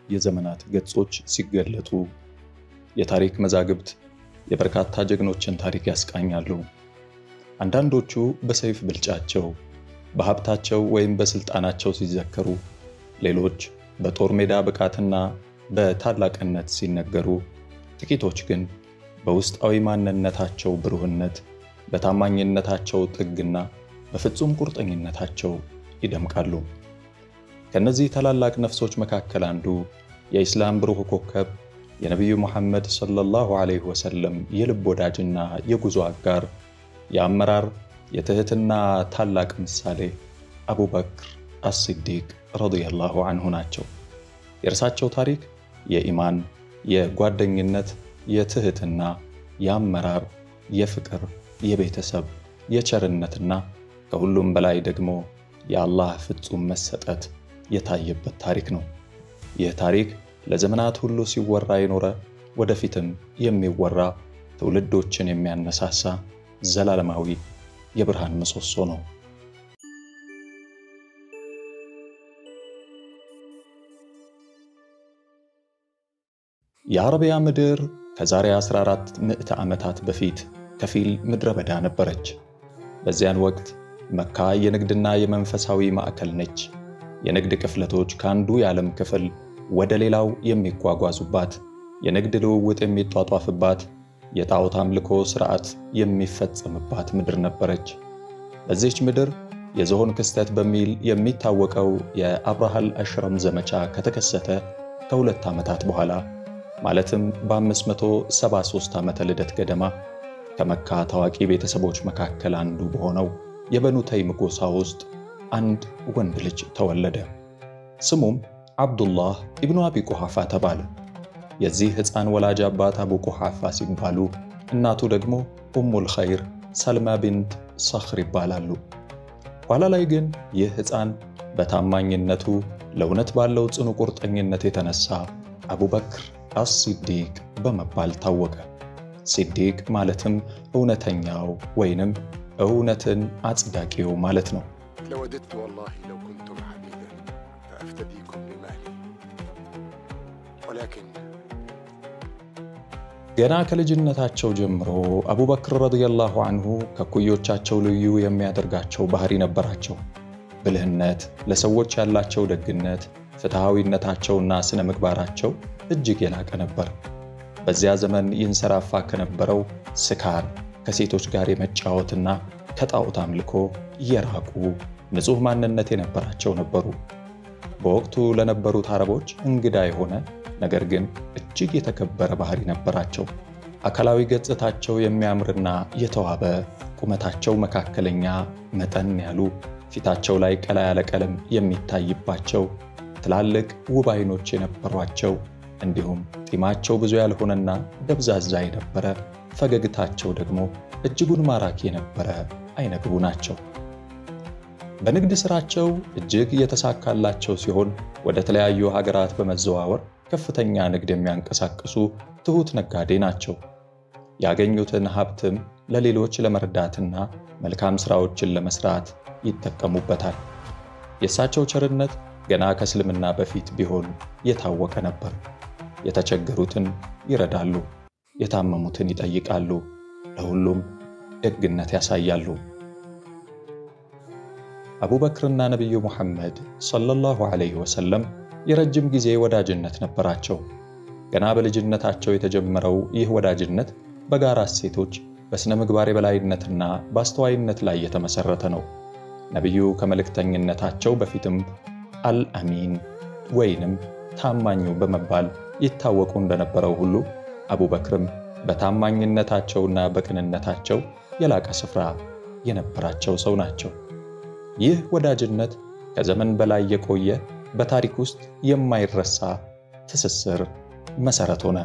የዘመናት ገጾች ሲገለጡ የታሪክ መዛግብት የበርካታ ጀግኖችን ታሪክ ያስቃኛሉ። አንዳንዶቹ በሰይፍ ብልጫቸው፣ በሀብታቸው ወይም በስልጣናቸው ሲዘከሩ፣ ሌሎች በጦር ሜዳ ብቃትና በታላቅነት ሲነገሩ፣ ጥቂቶች ግን በውስጣዊ ማንነታቸው ብሩህነት፣ በታማኝነታቸው ጥግና በፍጹም ቁርጠኝነታቸው ይደምቃሉ። ከነዚህ ታላላቅ ነፍሶች መካከል አንዱ የኢስላም ብሩህ ኮከብ የነብዩ መሐመድ ሰለላሁ ዐለይሂ ወሰለም የልብ ወዳጅና የጉዞ አጋር የአመራር የትህትና ታላቅ ምሳሌ አቡበክር አስሲዲቅ ረዲየላሁ ዐንሁ ናቸው። የእርሳቸው ታሪክ የኢማን፣ የጓደኝነት፣ የትህትና፣ የአመራር፣ የፍቅር፣ የቤተሰብ፣ የቸርነትና ከሁሉም በላይ ደግሞ የአላህ ፍጹም መሰጠት የታየበት ታሪክ ነው። ይህ ታሪክ ለዘመናት ሁሉ ሲወራ የኖረ ወደፊትም የሚወራ ትውልዶችን የሚያነሳሳ ዘላለማዊ የብርሃን ምሰሶ ነው። የአረቢያ ምድር ከዛሬ 14 ምዕተ ዓመታት በፊት ከፊል ምድረ በዳ ነበረች። በዚያን ወቅት መካ የንግድና የመንፈሳዊ ማዕከል ነች። የንግድ ክፍለቶች ከአንዱ የዓለም ክፍል ወደ ሌላው የሚጓጓዙባት፣ የንግድ ልውውጥ የሚጧጧፍባት፣ የጣዖት አምልኮ ሥርዓት የሚፈጸምባት ምድር ነበረች። በዚህች ምድር የዝሆን ክስተት በሚል የሚታወቀው የአብርሃል አሽረም ዘመቻ ከተከሰተ ከ2 ዓመታት በኋላ ማለትም በ573 ዓመተ ልደት ገደማ ከመካ ታዋቂ ቤተሰቦች መካከል አንዱ በሆነው የበኑ ተይም ጎሳ ውስጥ አንድ ወንድ ልጅ ተወለደ። ስሙም አብዱላህ ኢብኑ አቢ ቁሐፋ ተባለ። የዚህ ሕፃን ወላጅ አባት አቡ ቁሐፋ ሲባሉ እናቱ ደግሞ ኡሙል ኸይር ሰልማ ቢንት ሰኽር ይባላሉ። ኋላ ላይ ግን ይህ ሕፃን በታማኝነቱ ለእውነት ባለው ጽኑ ቁርጠኝነት የተነሳ አቡበክር አስሲዲቅ በመባል ታወቀ። ሲዲቅ ማለትም እውነተኛው ወይንም እውነትን አጽዳቂው ማለት ነው። لوددت والله لو كنتم عبيدا فأفتديكم بمالي ولكن ገና ከልጅነታቸው ጀምሮ አቡበክር ረዲየላሁ ዐንሁ ከኩዮቻቸው ልዩ የሚያደርጋቸው ባህሪ ነበራቸው። ብልህነት፣ ለሰዎች ያላቸው ደግነት፣ ፍትሃዊነታቸውና ስነ ምግባራቸው እጅግ የላቀ ነበር። በዚያ ዘመን ይንሰራፋ ከነበረው ስካር፣ ከሴቶች ጋር የመጫወትና ከጣዖት አምልኮ የራቁ ንጹህ ማንነት የነበራቸው ነበሩ። በወቅቱ ለነበሩት አረቦች እንግዳ የሆነ ነገር ግን እጅግ የተከበረ ባህሪ ነበራቸው። አካላዊ ገጽታቸው የሚያምርና የተዋበ፣ ቁመታቸው መካከለኛ መጠን ያሉ፣ ፊታቸው ላይ ቀላ ያለ ቀለም የሚታይባቸው፣ ትላልቅ ውብ አይኖች የነበሯቸው እንዲሁም ጢማቸው ብዙ ያልሆነና ደብዛዛ የነበረ፣ ፈገግታቸው ደግሞ እጅጉን ማራኪ የነበረ አይነግቡ ናቸው። በንግድ ሥራቸው እጅግ የተሳካላቸው ሲሆን ወደ ተለያዩ ሀገራት በመዘዋወር ከፍተኛ ንግድ የሚያንቀሳቅሱ ትሁት ነጋዴ ናቸው። ያገኙትን ሀብትም ለሌሎች ለመርዳትና መልካም ሥራዎችን ለመስራት ይጠቀሙበታል። የእሳቸው ቸርነት ገና ከእስልምና በፊት ቢሆን የታወቀ ነበር። የተቸገሩትን ይረዳሉ፣ የታመሙትን ይጠይቃሉ፣ ለሁሉም ደግነት ያሳያሉ። አቡበክርና ነብዩ መሐመድ ሰለላሁ ዐለይሂ ወሰለም የረጅም ጊዜ ወዳጅነት ነበራቸው። ገና በልጅነታቸው የተጀመረው ይህ ወዳጅነት በጋራ እሴቶች፣ በስነ ምግባር የበላይነትና በአስተዋይነት ላይ የተመሰረተ ነው። ነብዩ ከመልእክተኝነታቸው በፊትም አልአሚን ወይንም ታማኙ በመባል ይታወቁ እንደነበረው ሁሉ አቡበክርም በታማኝነታቸውና በቅንነታቸው የላቀ ስፍራ የነበራቸው ሰው ናቸው። ይህ ወዳጅነት ከዘመን በላይ የቆየ በታሪክ ውስጥ የማይረሳ ትስስር መሰረት ሆነ።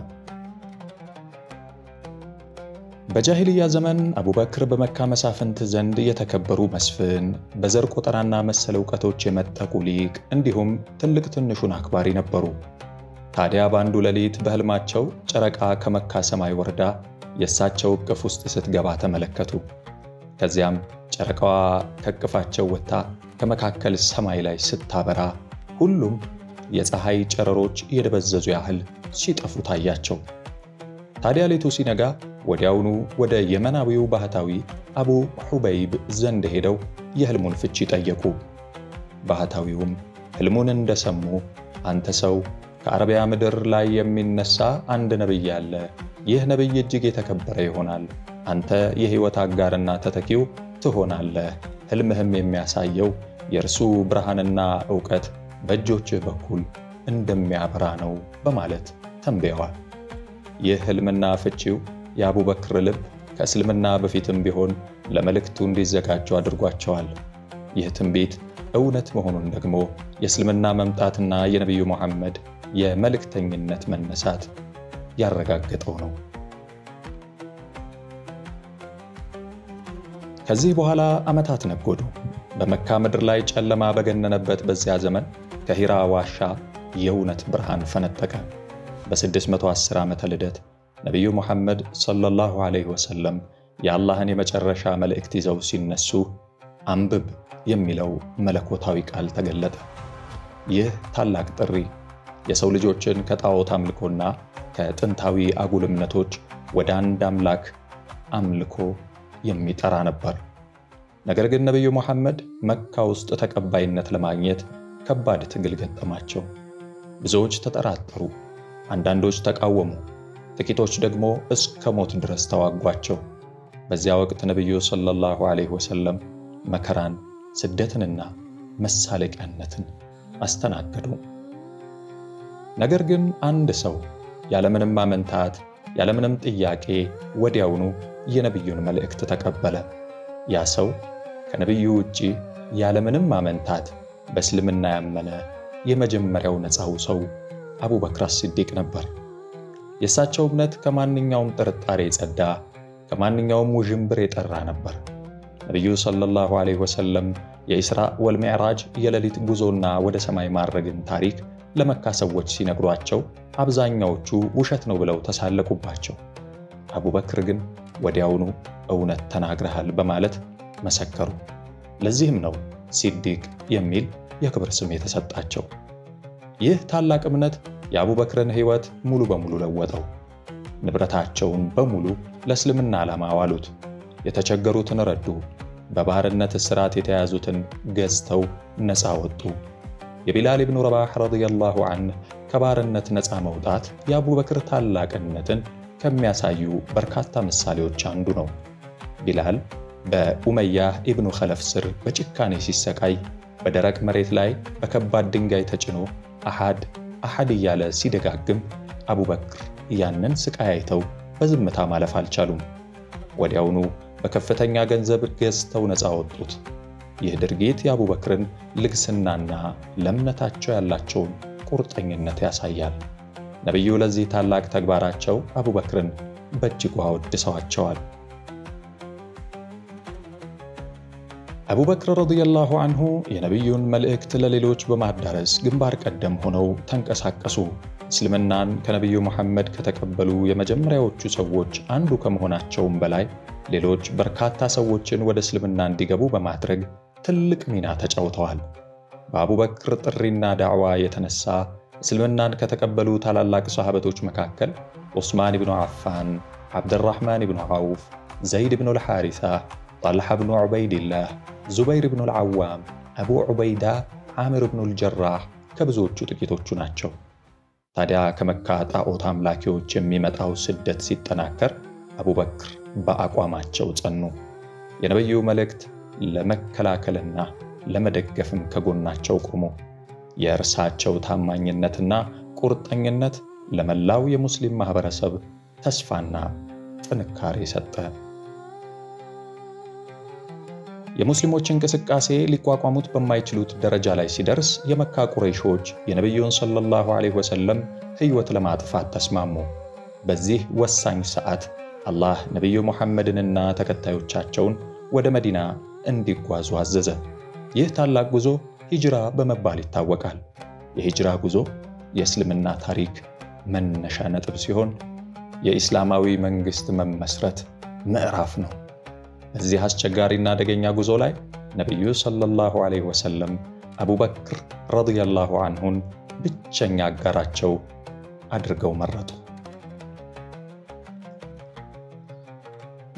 በጃሂልያ ዘመን አቡበክር በመካ መሳፍንት ዘንድ የተከበሩ መስፍን፣ በዘር ቆጠራና መሰል ዕውቀቶች የመጠቁ ሊቅ እንዲሁም ትልቅ ትንሹን አክባሪ ነበሩ። ታዲያ በአንዱ ሌሊት በሕልማቸው ጨረቃ ከመካ ሰማይ ወርዳ የእሳቸው እቅፍ ውስጥ ስትገባ ተመለከቱ። ከዚያም ጨረቃዋ ከእቅፋቸው ወጥታ ከመካከል ሰማይ ላይ ስታበራ ሁሉም የፀሐይ ጨረሮች የደበዘዙ ያህል ሲጠፉ ታያቸው። ታዲያ ሌቱ ሲነጋ ወዲያውኑ ወደ የመናዊው ባህታዊ አቡ ሑበይብ ዘንድ ሄደው የሕልሙን ፍቺ ጠየቁ። ባህታዊውም ሕልሙን እንደሰሙ አንተ ሰው ከአረቢያ ምድር ላይ የሚነሳ አንድ ነቢይ አለ። ይህ ነቢይ እጅግ የተከበረ ይሆናል። አንተ የሕይወት አጋርና ተተኪው ትሆናለህ። ሕልምህም የሚያሳየው የእርሱ ብርሃንና ዕውቀት በእጆችህ በኩል እንደሚያበራ ነው በማለት ተንብየዋል። ይህ ሕልምና ፍቺው የአቡበክር ልብ ከእስልምና በፊትም ቢሆን ለመልእክቱ እንዲዘጋጁ አድርጓቸዋል። ይህ ትንቢት እውነት መሆኑን ደግሞ የእስልምና መምጣትና የነቢዩ መሐመድ የመልእክተኝነት መነሳት ያረጋገጠው ነው። ከዚህ በኋላ ዓመታት ነጎዱ። በመካ ምድር ላይ ጨለማ በገነነበት በዚያ ዘመን ከሂራ ዋሻ የእውነት ብርሃን ፈነጠቀ። በ610 ዓመተ ልደት ነቢዩ ሙሐመድ ሰለላሁ ዐለይሂ ወሰለም የአላህን የመጨረሻ መልእክት ይዘው ሲነሱ አንብብ የሚለው መለኮታዊ ቃል ተገለጠ። ይህ ታላቅ ጥሪ የሰው ልጆችን ከጣዖት አምልኮና ከጥንታዊ አጉል እምነቶች ወደ አንድ አምላክ አምልኮ የሚጠራ ነበር። ነገር ግን ነቢዩ ሙሐመድ መካ ውስጥ ተቀባይነት ለማግኘት ከባድ ትግል ገጠማቸው። ብዙዎች ተጠራጠሩ፣ አንዳንዶች ተቃወሙ፣ ጥቂቶች ደግሞ እስከ ሞት ድረስ ተዋጓቸው። በዚያ ወቅት ነቢዩ ሰለላሁ ዐለይሂ ወሰለም መከራን፣ ስደትንና መሳለቂያነትን አስተናገዱ። ነገር ግን አንድ ሰው ያለምንም ማመንታት ያለምንም ጥያቄ ወዲያውኑ የነቢዩን መልእክት ተቀበለ። ያ ሰው ከነቢዩ ውጪ ያለምንም ማመንታት በእስልምና ያመነ የመጀመሪያው ነፃው ሰው አቡበክር አስሲዲቅ ነበር። የእሳቸው እምነት ከማንኛውም ጥርጣሬ የጸዳ፣ ከማንኛውም ውዥንብር የጠራ ነበር። ነቢዩ ሰለላሁ ዐለይሂ ወሰለም የኢስራ ወልሚዕራጅ የሌሊት ጉዞና ወደ ሰማይ ማረግን ታሪክ ለመካ ሰዎች ሲነግሯቸው አብዛኛዎቹ ውሸት ነው ብለው ተሳለቁባቸው። አቡበክር ግን ወዲያውኑ እውነት ተናግረሃል በማለት መሰከሩ። ለዚህም ነው ሲዲቅ የሚል የክብር ስም የተሰጣቸው። ይህ ታላቅ እምነት የአቡበክርን ሕይወት ሙሉ በሙሉ ለወጠው። ንብረታቸውን በሙሉ ለእስልምና ዓላማ አዋሉት። የተቸገሩትን ረዱ። በባርነት እስራት የተያዙትን ገዝተው ነፃ ወጡ። የቢላል ኢብኑ ረባህ ረዲየላሁ ዐንሁ ከባርነት ነፃ መውጣት የአቡበክር ታላቅነትን ከሚያሳዩ በርካታ ምሳሌዎች አንዱ ነው። ቢላል በኡመያህ ኢብኑ ኸለፍ ስር በጭካኔ ሲሰቃይ በደረቅ መሬት ላይ በከባድ ድንጋይ ተጭኖ አሐድ አሐድ እያለ ሲደጋግም አቡበክር ያንን ስቃይ አይተው በዝምታ ማለፍ አልቻሉም። ወዲያውኑ በከፍተኛ ገንዘብ ገዝተው ነፃ ወጡት። ይህ ድርጊት የአቡበክርን ልግስናና ለእምነታቸው ያላቸውን ቁርጠኝነት ያሳያል። ነቢዩ ለዚህ ታላቅ ተግባራቸው አቡበክርን በእጅጉ አወድሰዋቸዋል። አቡበክር ረዲየላሁ ዐንሁ የነቢዩን መልእክት ለሌሎች በማዳረስ ግንባር ቀደም ሆነው ተንቀሳቀሱ። እስልምናን ከነቢዩ መሐመድ ከተቀበሉ የመጀመሪያዎቹ ሰዎች አንዱ ከመሆናቸውም በላይ ሌሎች በርካታ ሰዎችን ወደ እስልምና እንዲገቡ በማድረግ ትልቅ ሚና ተጫውተዋል። በአቡበክር ጥሪና ዳዕዋ የተነሳ እስልምናን ከተቀበሉ ታላላቅ ሰሃበቶች መካከል ዑስማን ብኑ ዓፋን፣ ዓብድራሕማን ብኑ ዐውፍ፣ ዘይድ ብኑ ልሓሪሳ፣ ጣልሓ ብኑ ዑበይድላህ፣ ዙበይር ብኑ ልዓዋም፣ አቡ ዑበይዳ፣ ዓምር ብኑ ልጀራህ ከብዙዎቹ ጥቂቶቹ ናቸው። ታዲያ ከመካ ጣዖት አምላኪዎች የሚመጣው ስደት ሲጠናከር አቡበክር በአቋማቸው ጸኑ። የነቢዩ መልእክት ለመከላከልና ለመደገፍም ከጎናቸው ቆሙ። የእርሳቸው ታማኝነትና ቁርጠኝነት ለመላው የሙስሊም ማህበረሰብ ተስፋና ጥንካሬ ሰጠ። የሙስሊሞች እንቅስቃሴ ሊቋቋሙት በማይችሉት ደረጃ ላይ ሲደርስ የመካ ቁረይሾች የነቢዩን ሰለላሁ ዐለይሂ ወሰለም ሕይወት ለማጥፋት ተስማሙ። በዚህ ወሳኝ ሰዓት አላህ ነቢዩ ሙሐመድንና ተከታዮቻቸውን ወደ መዲና እንዲጓዙ አዘዘ። ይህ ታላቅ ጉዞ ሂጅራ በመባል ይታወቃል። የሂጅራ ጉዞ የእስልምና ታሪክ መነሻ ነጥብ ሲሆን የኢስላማዊ መንግስት መመስረት ምዕራፍ ነው። በዚህ አስቸጋሪና አደገኛ ጉዞ ላይ ነቢዩ ሰለላሁ ዐለይሂ ወሰለም አቡበክር ረዲየላሁ ዐንሁን ብቸኛ አጋራቸው አድርገው መረጡ።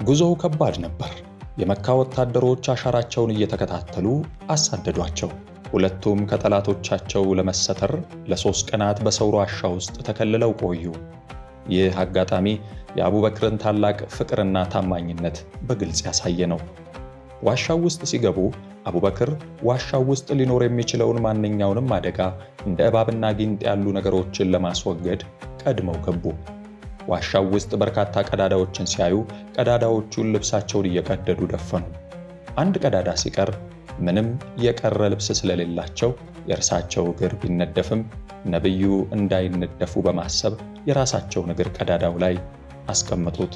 ጉዞው ከባድ ነበር። የመካ ወታደሮች አሻራቸውን እየተከታተሉ አሳደዷቸው። ሁለቱም ከጠላቶቻቸው ለመሰተር ለ3 ቀናት በሰውሮ ዋሻ ውስጥ ተከልለው ቆዩ። ይህ አጋጣሚ የአቡበክርን ታላቅ ፍቅርና ታማኝነት በግልጽ ያሳየ ነው። ዋሻው ውስጥ ሲገቡ አቡበክር ዋሻው ውስጥ ሊኖር የሚችለውን ማንኛውንም አደጋ እንደ እባብና ጊንጥ ያሉ ነገሮችን ለማስወገድ ቀድመው ገቡ። ዋሻው ውስጥ በርካታ ቀዳዳዎችን ሲያዩ ቀዳዳዎቹን ልብሳቸውን እየቀደዱ ደፈኑ። አንድ ቀዳዳ ሲቀር ምንም የቀረ ልብስ ስለሌላቸው የእርሳቸው እግር ቢነደፍም ነብዩ እንዳይነደፉ በማሰብ የራሳቸውን እግር ቀዳዳው ላይ አስቀመጡት።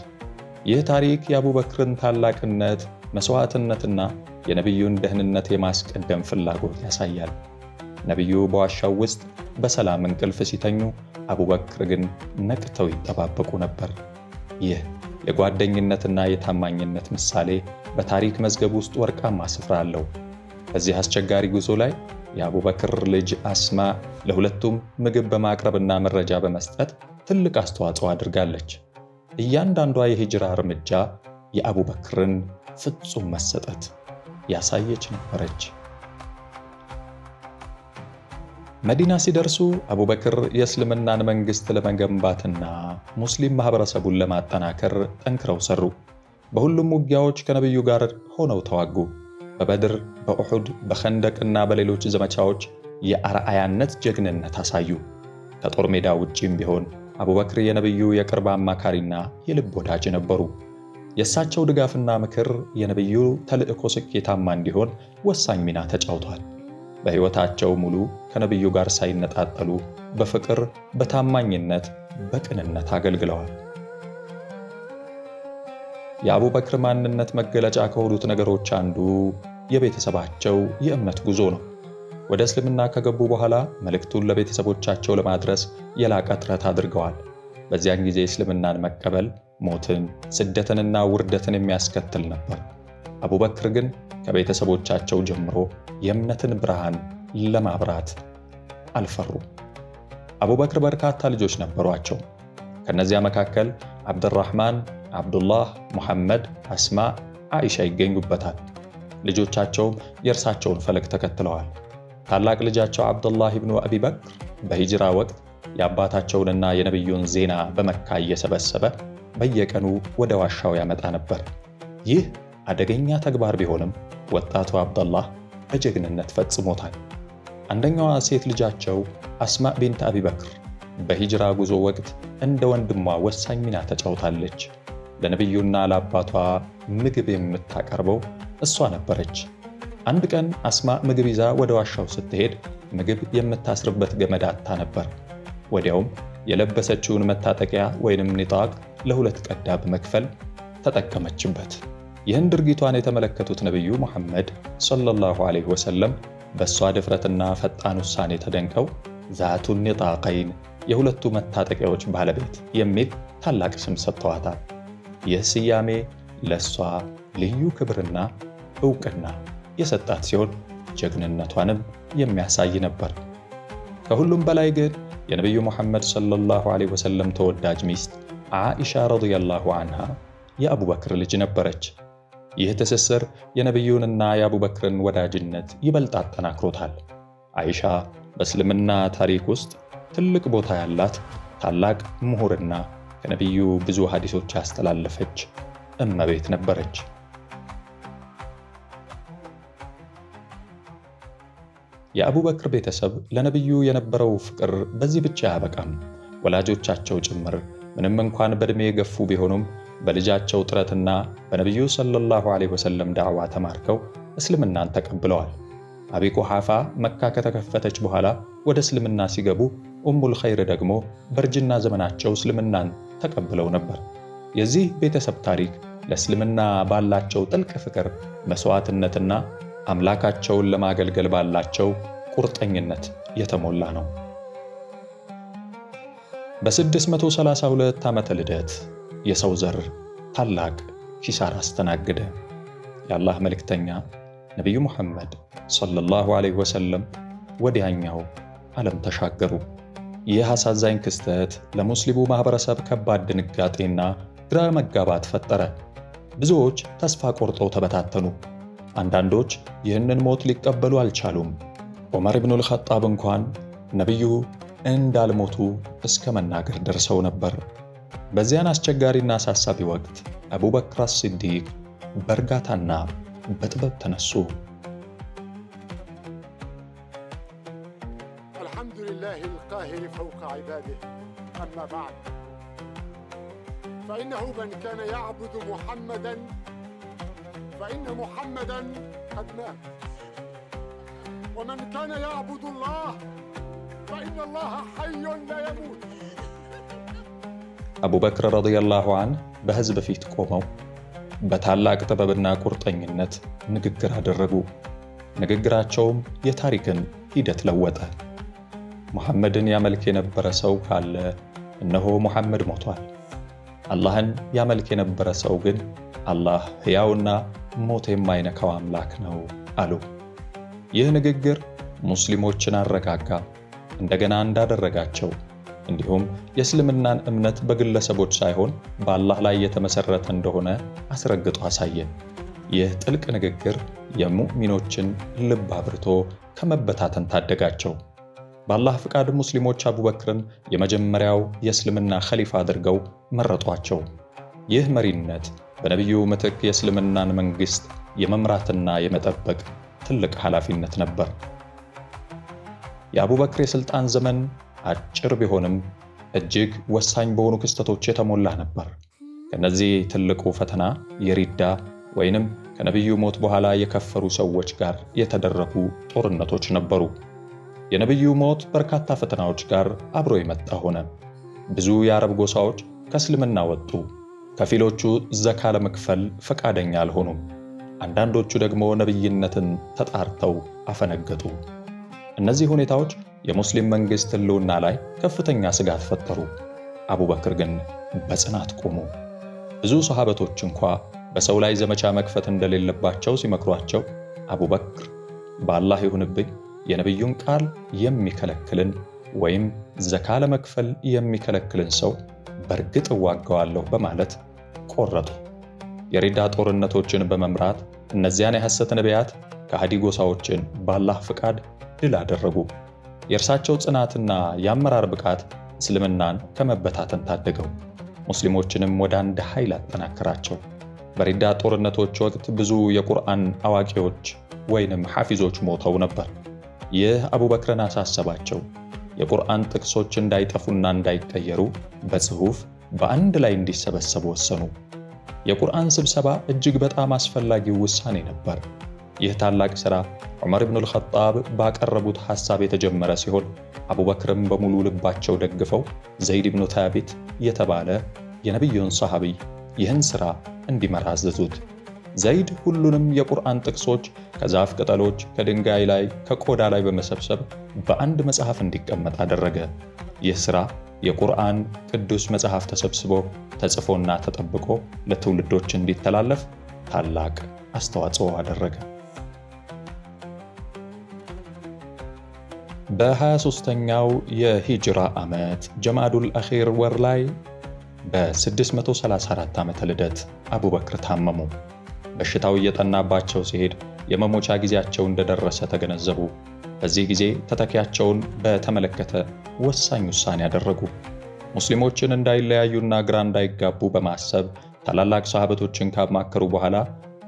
ይህ ታሪክ የአቡበክርን ታላቅነት፣ መስዋዕትነትና የነብዩን ደህንነት የማስቀደም ፍላጎት ያሳያል። ነብዩ በዋሻው ውስጥ በሰላም እንቅልፍ ሲተኙ፣ አቡበክር ግን ነቅተው ይጠባበቁ ነበር። ይህ የጓደኝነትና የታማኝነት ምሳሌ በታሪክ መዝገብ ውስጥ ወርቃማ ስፍራ አለው። በዚህ አስቸጋሪ ጉዞ ላይ የአቡበክር ልጅ አስማ ለሁለቱም ምግብ በማቅረብና መረጃ በመስጠት ትልቅ አስተዋጽኦ አድርጋለች። እያንዳንዷ የሂጅራ እርምጃ የአቡበክርን ፍጹም መሰጠት ያሳየች ነበረች። መዲና ሲደርሱ አቡበክር የእስልምናን መንግስት ለመገንባትና ሙስሊም ማህበረሰቡን ለማጠናከር ጠንክረው ሰሩ። በሁሉም ውጊያዎች ከነብዩ ጋር ሆነው ተዋጉ። በበድር፣ በኡሑድ፣ በኸንደቅና በሌሎች ዘመቻዎች የአርአያነት ጀግንነት አሳዩ። ከጦር ሜዳ ውጪም ቢሆን አቡበክር የነብዩ የቅርብ አማካሪና የልብ ወዳጅ ነበሩ። የእሳቸው ድጋፍና ምክር የነብዩ ተልእኮ ስኬታማ እንዲሆን ወሳኝ ሚና ተጫውቷል። በሕይወታቸው ሙሉ ከነብዩ ጋር ሳይነጣጠሉ በፍቅር፣ በታማኝነት፣ በቅንነት አገልግለዋል። የአቡበክር ማንነት መገለጫ ከሆኑት ነገሮች አንዱ የቤተሰባቸው የእምነት ጉዞ ነው። ወደ እስልምና ከገቡ በኋላ መልእክቱን ለቤተሰቦቻቸው ለማድረስ የላቀ ጥረት አድርገዋል። በዚያን ጊዜ እስልምናን መቀበል ሞትን፣ ስደትንና ውርደትን የሚያስከትል ነበር። አቡበክር ግን ከቤተሰቦቻቸው ጀምሮ የእምነትን ብርሃን ለማብራት አልፈሩም። አቡበክር በርካታ ልጆች ነበሯቸው። ከነዚያ መካከል አብዱራህማን፣ አብዱላህ፣ ሙሐመድ፣ አስማ፣ አኢሻ ይገኙበታል። ልጆቻቸውም የእርሳቸውን ፈለግ ተከትለዋል። ታላቅ ልጃቸው አብዱላህ ኢብኑ አቢበክር በሂጅራ ወቅት የአባታቸውንና የነብዩን ዜና በመካ እየሰበሰበ በየቀኑ ወደ ዋሻው ያመጣ ነበር። ይህ አደገኛ ተግባር ቢሆንም ወጣቱ አብዱላህ በጀግንነት ፈጽሞታል። አንደኛዋ ሴት ልጃቸው አስማ ቢንት አቢበክር በሂጅራ ጉዞ ወቅት እንደ ወንድሟ ወሳኝ ሚና ተጫውታለች። ለነብዩና ለአባቷ ምግብ የምታቀርበው እሷ ነበረች። አንድ ቀን አስማ ምግብ ይዛ ወደ ዋሻው ስትሄድ ምግብ የምታስርበት ገመድ አጥታ ነበር። ወዲያውም የለበሰችውን መታጠቂያ ወይንም ኒጣቅ ለሁለት ቀዳ በመክፈል ተጠቀመችበት። ይህን ድርጊቷን የተመለከቱት ነብዩ ሙሐመድ ሰለላሁ ዐለይሂ ወሰለም በእሷ ድፍረትና ፈጣን ውሳኔ ተደንቀው ዛቱን ኒጣቀይን የሁለቱ መታጠቂያዎች ባለቤት የሚል ታላቅ ስም ሰጥተዋታል። ይህ ስያሜ ለእሷ ልዩ ክብርና ዕውቅና የሰጣት ሲሆን ጀግንነቷንም የሚያሳይ ነበር። ከሁሉም በላይ ግን የነብዩ ሙሐመድ ሰለላሁ ዐለይሂ ወሰለም ተወዳጅ ሚስት አኢሻ ረዲየላሁ ዐንሃ የአቡበክር ልጅ ነበረች። ይህ ትስስር የነብዩንና የአቡበክርን ወዳጅነት ይበልጥ አጠናክሮታል። አይሻ በእስልምና ታሪክ ውስጥ ትልቅ ቦታ ያላት ታላቅ ምሁርና ከነብዩ ብዙ ሐዲሶች ያስተላለፈች እመቤት ነበረች። የአቡበክር ቤተሰብ ለነብዩ የነበረው ፍቅር በዚህ ብቻ አያበቃም። ወላጆቻቸው ጭምር ምንም እንኳን በእድሜ የገፉ ቢሆኑም በልጃቸው ጥረትና በነብዩ ሰለላሁ ዐለይሂ ወሰለም ዳዕዋ ተማርከው እስልምናን ተቀብለዋል። አቢ ቁሐፋ መካ ከተከፈተች በኋላ ወደ እስልምና ሲገቡ ኡሙል ኸይር ደግሞ በእርጅና ዘመናቸው እስልምናን ተቀብለው ነበር። የዚህ ቤተሰብ ታሪክ ለእስልምና ባላቸው ጥልቅ ፍቅር፣ መስዋዕትነትና አምላካቸውን ለማገልገል ባላቸው ቁርጠኝነት የተሞላ ነው። በ632 ዓመተ ልደት የሰው ዘር ታላቅ ኪሳራ አስተናገደ። የአላህ መልእክተኛ ነብዩ ሙሐመድ ሰለላሁ ዐለይሂ ወሰለም ወዲያኛው ዓለም ተሻገሩ። ይህ አሳዛኝ ክስተት ለሙስሊሙ ማህበረሰብ ከባድ ድንጋጤና ግራ መጋባት ፈጠረ። ብዙዎች ተስፋ ቆርጠው ተበታተኑ። አንዳንዶች ይህንን ሞት ሊቀበሉ አልቻሉም። ዑመር ኢብኑል ኸጣብ እንኳን ነቢዩ እንዳልሞቱ እስከ መናገር ደርሰው ነበር። በዚያን አስቸጋሪና አሳሳቢ ወቅት አቡበክር አስሲዲቅ በእርጋታና በጥበብ ተነሱ። الحمد لله القاهر فوق عباده أما بعد فإنه من كان يعبد محمدا فإن محمدا قد مات ومن كان يعبد الله فإن الله حي لا يموت አቡበክር ረዲየላሁ ዐንሁ በሕዝብ ፊት ቆመው በታላቅ ጥበብና ቁርጠኝነት ንግግር አደረጉ። ንግግራቸውም የታሪክን ሂደት ለወጠ። ሙሐመድን ያመልክ የነበረ ሰው ካለ እነሆ ሙሐመድ ሞቷል። አላህን ያመልክ የነበረ ሰው ግን አላህ ሕያውና ሞት የማይነካው አምላክ ነው አሉ። ይህ ንግግር ሙስሊሞችን አረጋጋ፣ እንደገና እንዳደረጋቸው እንዲሁም የእስልምናን እምነት በግለሰቦች ሳይሆን በአላህ ላይ የተመሰረተ እንደሆነ አስረግጦ አሳየ። ይህ ጥልቅ ንግግር የሙእሚኖችን ልብ አብርቶ ከመበታተን ታደጋቸው። በአላህ ፍቃድ ሙስሊሞች አቡበክርን የመጀመሪያው የእስልምና ኸሊፋ አድርገው መረጧቸው። ይህ መሪነት በነቢዩ ምትክ የእስልምናን መንግሥት የመምራትና የመጠበቅ ትልቅ ኃላፊነት ነበር። የአቡበክር የሥልጣን ዘመን አጭር ቢሆንም እጅግ ወሳኝ በሆኑ ክስተቶች የተሞላ ነበር። ከነዚህ ትልቁ ፈተና የሪዳ ወይንም ከነቢዩ ሞት በኋላ የከፈሩ ሰዎች ጋር የተደረጉ ጦርነቶች ነበሩ። የነቢዩ ሞት በርካታ ፈተናዎች ጋር አብሮ የመጣ ሆነ። ብዙ የአረብ ጎሳዎች ከእስልምና ወጡ። ከፊሎቹ ዘካ ለመክፈል ፈቃደኛ አልሆኑም። አንዳንዶቹ ደግሞ ነቢይነትን ተጣርተው አፈነገጡ። እነዚህ ሁኔታዎች የሙስሊም መንግሥት ሕልውና ላይ ከፍተኛ ስጋት ፈጠሩ። አቡበክር ግን በጽናት ቆሙ። ብዙ ሰሃበቶች እንኳ በሰው ላይ ዘመቻ መክፈት እንደሌለባቸው ሲመክሯቸው፣ አቡበክር በአላህ ይሁንብኝ የነቢዩን ቃል የሚከለክልን ወይም ዘካ ለመክፈል የሚከለክልን ሰው በእርግጥ እዋጋዋለሁ በማለት ቆረጡ። የሪዳ ጦርነቶችን በመምራት እነዚያን የሐሰት ነቢያት ከሃዲ ጎሳዎችን በአላህ ፍቃድ ድል አደረጉ። የእርሳቸው ጽናትና የአመራር ብቃት እስልምናን ከመበታተን ታደገው፣ ሙስሊሞችንም ወደ አንድ ኃይል አጠናከራቸው። በሪዳ ጦርነቶች ወቅት ብዙ የቁርአን አዋቂዎች ወይንም ሐፊዞች ሞተው ነበር። ይህ አቡበክርን አሳሰባቸው። የቁርአን ጥቅሶች እንዳይጠፉና እንዳይቀየሩ በጽሑፍ በአንድ ላይ እንዲሰበሰቡ ወሰኑ። የቁርአን ስብሰባ እጅግ በጣም አስፈላጊው ውሳኔ ነበር። ይህ ታላቅ ሥራ ዑመር ኢብኑል ኸጣብ ባቀረቡት ሐሳብ የተጀመረ ሲሆን አቡበክርም በሙሉ ልባቸው ደግፈው ዘይድ ኢብኑ ታቢት የተባለ የነቢዩን ሰሃቢ ይህን ሥራ እንዲመራ አዘዙት። ዘይድ ሁሉንም የቁርአን ጥቅሶች ከዛፍ ቅጠሎች፣ ከድንጋይ ላይ፣ ከቆዳ ላይ በመሰብሰብ በአንድ መጽሐፍ እንዲቀመጥ አደረገ። ይህ ሥራ የቁርአን ቅዱስ መጽሐፍ ተሰብስቦ ተጽፎና ተጠብቆ ለትውልዶች እንዲተላለፍ ታላቅ አስተዋጽኦ አደረገ። በ23ኛው የሂጅራ ዓመት ጀማዱል አኺር ወር ላይ በ634 ዓመተ ልደት አቡበክር ታመሙ። በሽታው እየጠናባቸው ሲሄድ የመሞቻ ጊዜያቸው እንደደረሰ ተገነዘቡ። በዚህ ጊዜ ተተኪያቸውን በተመለከተ ወሳኝ ውሳኔ ያደረጉ። ሙስሊሞችን እንዳይለያዩና ግራ እንዳይጋቡ በማሰብ ታላላቅ ሰሃበቶችን ካማከሩ በኋላ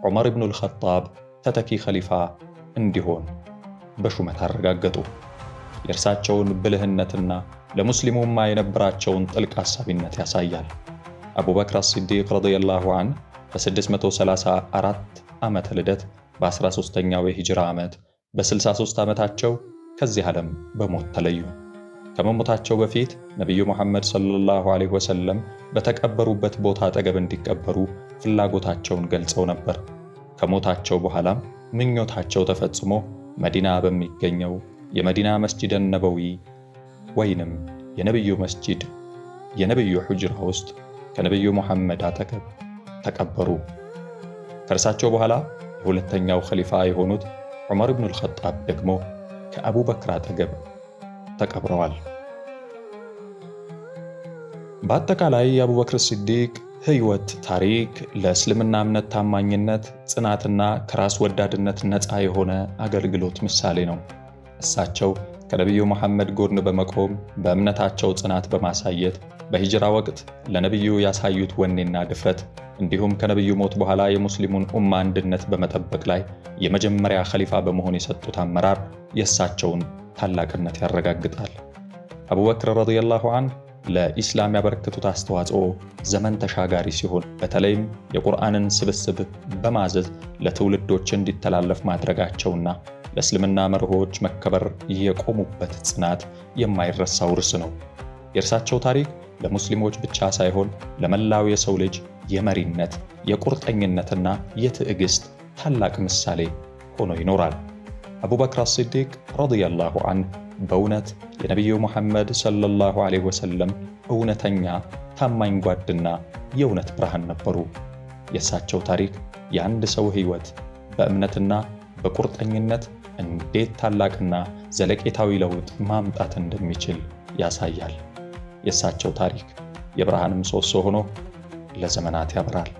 ዑመር ኢብኑል ኸጣብ ተተኪ ኸሊፋ እንዲሆን በሹመት አረጋገጡ። የእርሳቸውን ብልህነትና ለሙስሊሙማ የነበራቸውን ጥልቅ አሳቢነት ያሳያል። አቡበክር አስሲዲቅ ረዲየላሁ ዐንሁ በ634 ዓመተ ልደት በ13ኛው የሂጅራ ዓመት በ63 ዓመታቸው ከዚህ ዓለም በሞት ተለዩ። ከመሞታቸው በፊት ነቢዩ ሙሐመድ ሰለላሁ ዐለይሂ ወሰለም በተቀበሩበት ቦታ አጠገብ እንዲቀበሩ ፍላጎታቸውን ገልጸው ነበር። ከሞታቸው በኋላም ምኞታቸው ተፈጽሞ መዲና በሚገኘው የመዲና መስጂድ ነበዊ ወይንም የነቢዩ መስጂድ የነቢዩ ሑጅራ ውስጥ ከነቢዩ ሙሐመድ አጠገብ ተቀበሩ። ከእርሳቸው በኋላ የሁለተኛው ኸሊፋ የሆኑት ዑመር ኢብኑል ኸጣብ ደግሞ ከአቡበክር አጠገብ ተቀብረዋል። በአጠቃላይ የአቡበክር ሲዲቅ ሕይወት ታሪክ ለእስልምና እምነት ታማኝነት፣ ጽናትና ከራስ ወዳድነት ነፃ የሆነ አገልግሎት ምሳሌ ነው። እሳቸው ከነቢዩ መሐመድ ጎን በመቆም በእምነታቸው ጽናት በማሳየት በሂጅራ ወቅት ለነቢዩ ያሳዩት ወኔና ድፍረት እንዲሁም ከነቢዩ ሞት በኋላ የሙስሊሙን ኡማ አንድነት በመጠበቅ ላይ የመጀመሪያ ኸሊፋ በመሆን የሰጡት አመራር የእሳቸውን ታላቅነት ያረጋግጣል። አቡበክር ረዲየላሁ ዐንሁ ለኢስላም ያበረከቱት አስተዋጽኦ ዘመን ተሻጋሪ ሲሆን በተለይም የቁርአንን ስብስብ በማዘዝ ለትውልዶች እንዲተላለፍ ማድረጋቸውና ለእስልምና መርሆች መከበር የቆሙበት ጽናት የማይረሳው ውርስ ነው። የእርሳቸው ታሪክ ለሙስሊሞች ብቻ ሳይሆን ለመላው የሰው ልጅ የመሪነት፣ የቁርጠኝነትና የትዕግስት ታላቅ ምሳሌ ሆኖ ይኖራል። አቡበክር አስሲዲቅ ረዲየላሁ ዐንሁ በእውነት የነቢዩ ሙሐመድ ሰለላሁ ዐለይሂ ወሰለም እውነተኛ ታማኝ ጓድና የእውነት ብርሃን ነበሩ። የእሳቸው ታሪክ የአንድ ሰው ሕይወት በእምነትና በቁርጠኝነት እንዴት ታላቅና ዘለቄታዊ ለውጥ ማምጣት እንደሚችል ያሳያል። የእሳቸው ታሪክ የብርሃን ምሰሶ ሆኖ ለዘመናት ያበራል።